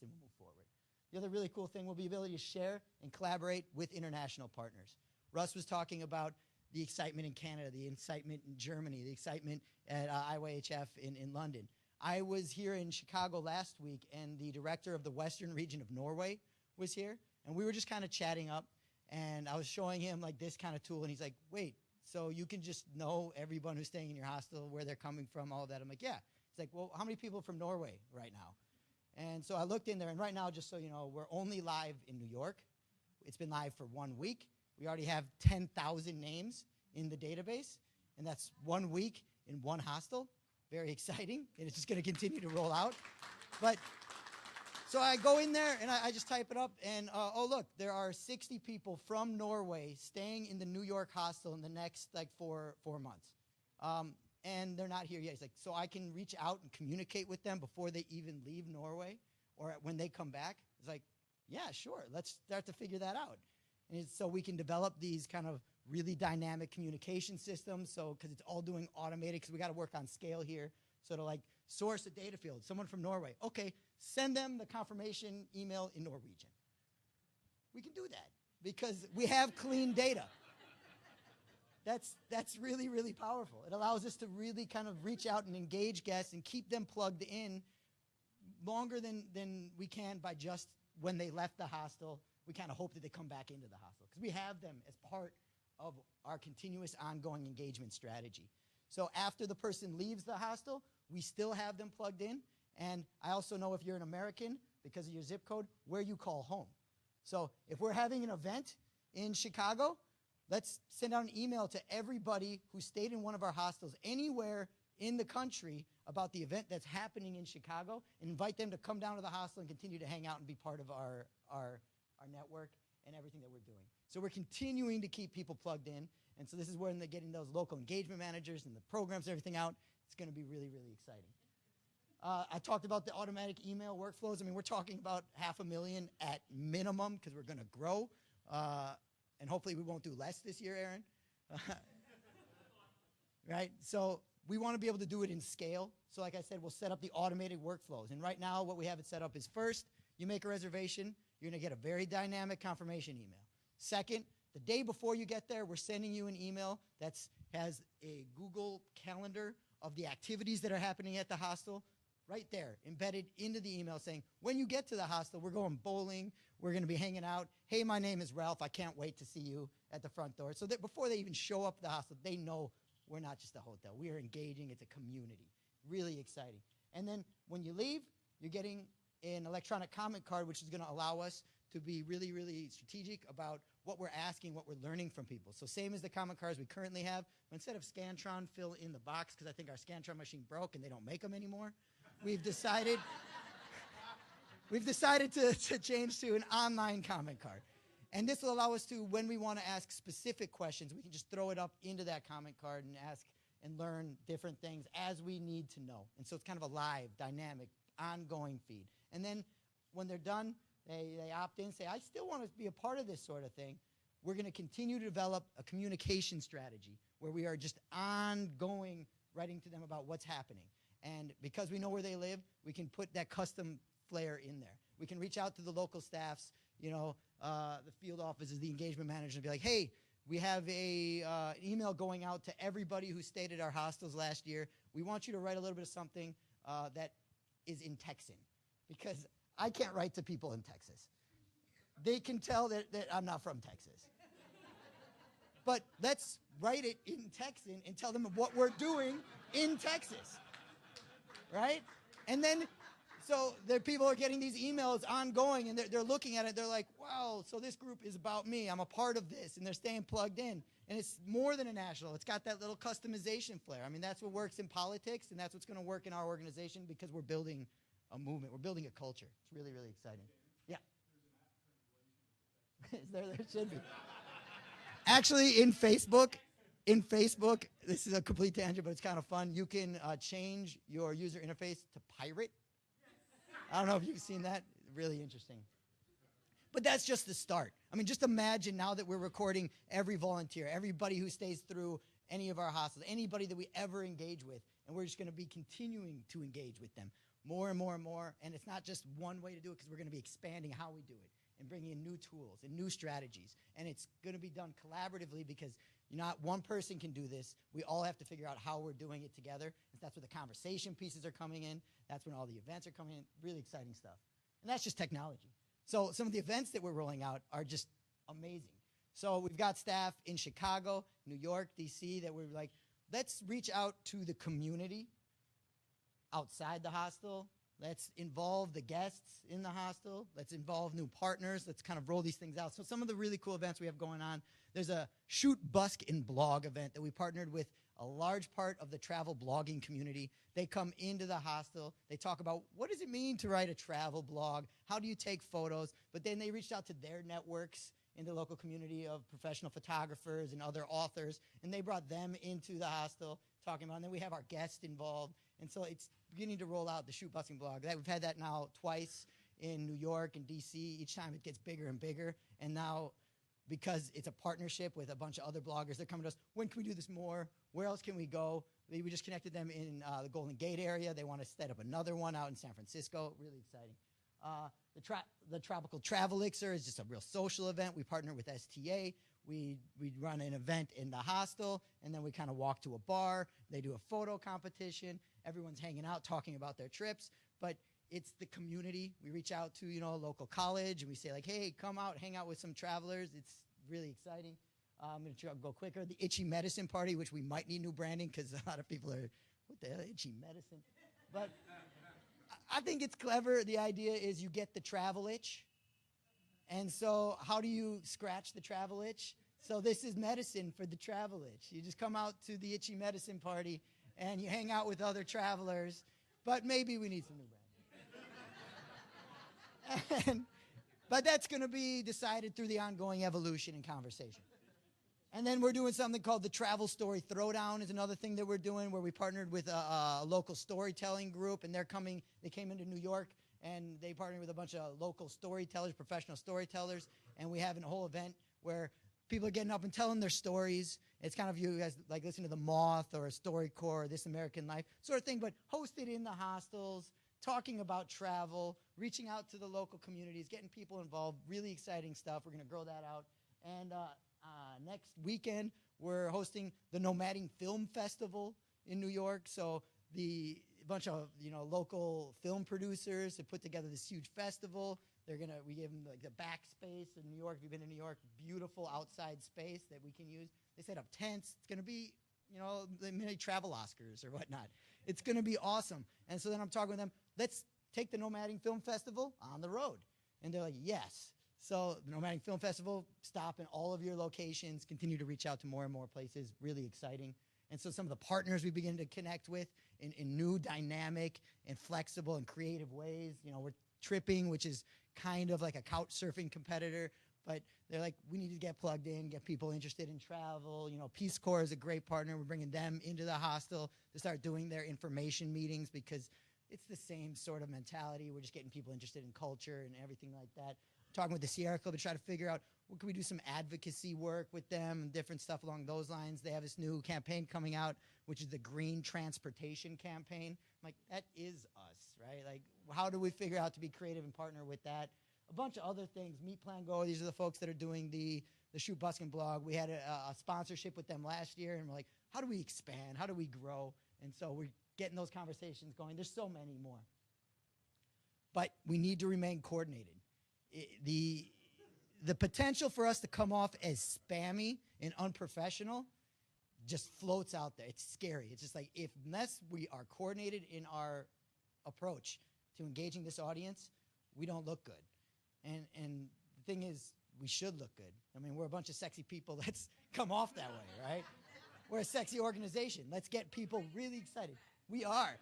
and we'll move forward. The other really cool thing will be the ability to share and collaborate with international partners. Russ was talking about the excitement in Canada, the excitement in Germany, the excitement at IYHF in London. I was here in Chicago last week, and the director of the Western region of Norway was here, and we were just kind of chatting up, and I was showing him like this kind of tool, and he's like, wait, so you can just know everyone who's staying in your hostel, where they're coming from, all that. I'm like, yeah. He's like, well, how many people are from Norway right now? And so I looked in there, and right now, just so you know, we're only live in New York. It's been live for 1 week. We already have 10,000 names in the database, and that's 1 week in one hostel. Very exciting, and it's just going to continue to roll out. But so I go in there, and I just type it up, and oh, look, there are 60 people from Norway staying in the New York hostel in the next, like, four months. And they're not here yet. He's like, so I can reach out and communicate with them before they even leave Norway or when they come back? It's like, yeah, sure. Let's start to figure that out. And so we can develop these kind of really dynamic communication systems. So because it's all doing automated, because we got to work on scale here. So to like source a data field, someone from Norway. Okay, send them the confirmation email in Norwegian. We can do that because we have clean data. That's really, really powerful. It allows us to really kind of reach out and engage guests and keep them plugged in longer than we can by just when they left the hostel. We kind of hope that they come back into the hostel because we have them as part of our continuous ongoing engagement strategy. So after the person leaves the hostel, we still have them plugged in. And I also know if you're an American, because of your zip code, where you call home. So if we're having an event in Chicago, let's send out an email to everybody who stayed in one of our hostels anywhere in the country about the event that's happening in Chicago and invite them to come down to the hostel and continue to hang out and be part of our network and everything that we're doing. So we're continuing to keep people plugged in. And so this is when they're getting those local engagement managers and the programs and everything out. It's going to be really, really exciting. I talked about the automatic email workflows. I mean, we're talking about 500,000 at minimum because we're going to grow. And hopefully we won't do less this year, Aaron. Right? So we want to be able to do it in scale. So like I said, we'll set up the automated workflows. And right now what we have it set up is first, you make a reservation, you're going to get a very dynamic confirmation email. Second, the day before you get there, we're sending you an email that has a Google Calendar of the activities that are happening at the hostel right there, embedded into the email saying, when you get to the hostel, we're going bowling, we're going to be hanging out. Hey, my name is Ralph. I can't wait to see you at the front door. So that before they even show up at the hostel, they know we're not just a hotel. We are engaging. It's a community. Really exciting. And then when you leave, you're getting an electronic comment card, which is going to allow us to be really, really strategic about what we're asking, what we're learning from people. So same as the comment cards we currently have, but instead of Scantron, fill in the box, because I think our Scantron machine broke and they don't make them anymore. We've decided to change to an online comment card. And this will allow us to, when we want to ask specific questions, we can just throw it up into that comment card and ask and learn different things as we need to know. And so it's kind of a live, dynamic, ongoing feed. And then when they're done, they opt in, say, I still want to be a part of this sort of thing. We're going to continue to develop a communication strategy where we are just ongoing writing to them about what's happening. And because we know where they live, we can put that custom flair in there. We can reach out to the local staffs, you know, the field offices, the engagement managers, and be like, hey, we have an email going out to everybody who stayed at our hostels last year. We want you to write a little bit of something that is in Texan, because I can't write to people in Texas. They can tell that I'm not from Texas. But let's write it in Texan and tell them what we're doing in Texas. Right? And then, so the people are getting these emails ongoing, and they're looking at it. They're like, wow, so this group is about me. I'm a part of this, and they're staying plugged in. And it's more than a national. It's got that little customization flair. I mean, that's what works in politics, and that's what's going to work in our organization because we're building a movement. We're building a culture. It's really, really exciting. Yeah. There should be. Actually, in Facebook, this is a complete tangent, but it's kind of fun. You can change your user interface to pirate. I don't know if you've seen that. Really interesting. But that's just the start. I mean, just imagine now that we're recording every volunteer, everybody who stays through any of our hostels, anybody that we ever engage with, and we're just going to be continuing to engage with them. more and more and more. And it's not just one way to do it, because we're going to be expanding how we do it and bringing in new tools and new strategies. And it's going to be done collaboratively, because not one person can do this. We all have to figure out how we're doing it together. And that's where the conversation pieces are coming in. That's when all the events are coming in. Really exciting stuff. And that's just technology. So some of the events that we're rolling out are just amazing. So we've got staff in Chicago, New York, D.C. that we're like, let's reach out to the community outside the hostel. Let's involve the guests in the hostel. Let's involve new partners. Let's kind of roll these things out. So some of the really cool events we have going on, there's a Shoot, Busk, and Blog event that we partnered with a large part of the travel blogging community. They come into the hostel. They talk about, what does it mean to write a travel blog? How do you take photos? But then they reached out to their networks in the local community of professional photographers and other authors, and they brought them into the hostel talking about, and then we have our guests involved. And so it's beginning to roll out the Shoot, Busk, and Blog. We've had that now twice in New York and D.C. Each time it gets bigger and bigger. And now, because it's a partnership with a bunch of other bloggers, they're coming to us, when can we do this more? Where else can we go? We just connected them in the Golden Gate area. They want to set up another one out in San Francisco. Really exciting. The Tropical Travel Elixir is just a real social event. We partner with STA. We run an event in the hostel, and then we kind of walk to a bar. They do a photo competition. Everyone's hanging out, talking about their trips. But it's the community. We reach out to, a local college, and we say, like, hey, come out, hang out with some travelers. It's really exciting. I'm going to go quicker. The Itchy Medicine Party, which we might need new branding, because a lot of people are, what the hell, itchy medicine? But I think it's clever. The idea is you get the travel itch. And so how do you scratch the travel itch? So this is medicine for the travel itch. You just come out to the Itchy Medicine Party, and you hang out with other travelers. But maybe we need some new branding. But that's going to be decided through the ongoing evolution and conversation. And then we're doing something called the Travel Story Throwdown is another thing that we're doing, where we partnered with a local storytelling group, and they came into New York, and they partnered with a bunch of local storytellers, professional storytellers, and we have a whole event where people are getting up and telling their stories. It's kind of, you guys like listen to The Moth or StoryCorps or This American Life sort of thing, but hosted in the hostels, talking about travel, reaching out to the local communities, getting people involved. Really exciting stuff. We're going to grow that out. And next weekend, we're hosting the Nomadic Film Festival in New York. So a bunch of local film producers have put together this huge festival. We give them like the backspace in New York. If you've been to New York, beautiful outside space that we can use. They set up tents. It's going to be, the mini travel Oscars or whatnot. It's going to be awesome. And so then I'm talking with them, let's take the Nomadic Film Festival on the road. And they're like, yes. So the Nomadic Film Festival, stop in all of your locations, continue to reach out to more and more places. Really exciting. And so some of the partners we begin to connect with in new, dynamic, and flexible and creative ways. We're Tripping, which is kind of like a couch surfing competitor, but they're like, we need to get plugged in, get people interested in travel. Peace Corps is a great partner. We're bringing them into the hostel to start doing their information meetings, because it's the same sort of mentality. We're just getting people interested in culture and everything like that. Talking with the Sierra Club to try to figure out what can we do some advocacy work with them and different stuff along those lines. They have this new campaign coming out, which is the Green Transportation Campaign. I'm like, that is us, right? Like, how do we figure out to be creative and partner with that? A bunch of other things. Meet Plan Go, these are the folks that are doing the Shoot, Busk, and Blog. We had a sponsorship with them last year, and we're like, how do we expand? How do we grow? And so we're getting those conversations going. There's so many more. But we need to remain coordinated. The potential for us to come off as spammy and unprofessional just floats out there. It's scary. It's just like, unless we are coordinated in our approach to engaging this audience, we don't look good. And the thing is, we should look good. I mean, we're a bunch of sexy people. Let's come off that way, right? We're a sexy organization. Let's get people really excited. We are.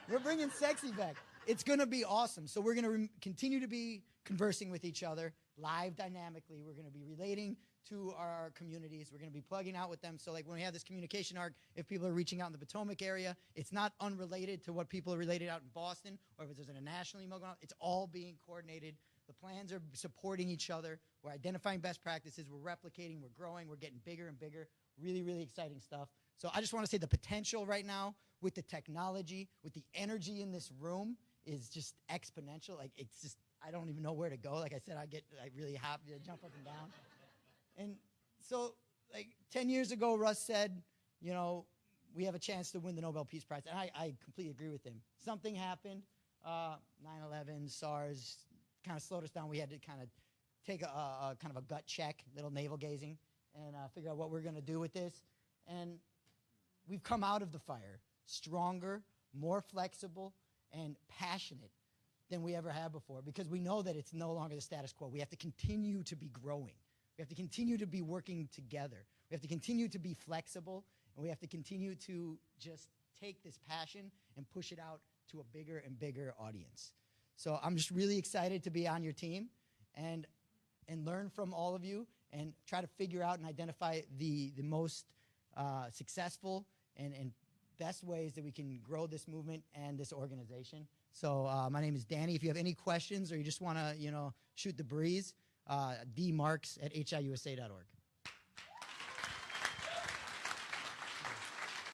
We're bringing sexy back. It's going to be awesome. So we're going to continue to be conversing with each other live dynamically. We're going to be relating to our communities. We're going to be plugging out with them. So like when we have this communication arc, if people are reaching out in the Potomac area, it's not unrelated to what people are related out in Boston, or if there's an international email going on. It's all being coordinated. The plans are supporting each other. We're identifying best practices. We're replicating. We're growing. We're getting bigger and bigger. Really, really exciting stuff. So I just want to say the potential right now with the technology, with the energy in this room, is just exponential. Like, it's just, I don't even know where to go. Like I said, I get like really happy to jump up and down. And so, like 10 years ago, Russ said, you know, we have a chance to win the Nobel Peace Prize. And I completely agree with him. Something happened, 9/11, SARS, kind of slowed us down. We had to kind of take a kind of a gut check, little navel gazing, and figure out what we're going to do with this. And we've come out of the fire stronger, more flexible, and passionate than we ever have before, because we know that it's no longer the status quo. We have to continue to be growing. We have to continue to be working together. We have to continue to be flexible, and we have to continue to just take this passion and push it out to a bigger and bigger audience. So I'm just really excited to be on your team and learn from all of you and try to figure out and identify the most successful and best ways that we can grow this movement and this organization. So my name is Danny. If you have any questions or you just want to, shoot the breeze, dmarks@hiusa.org.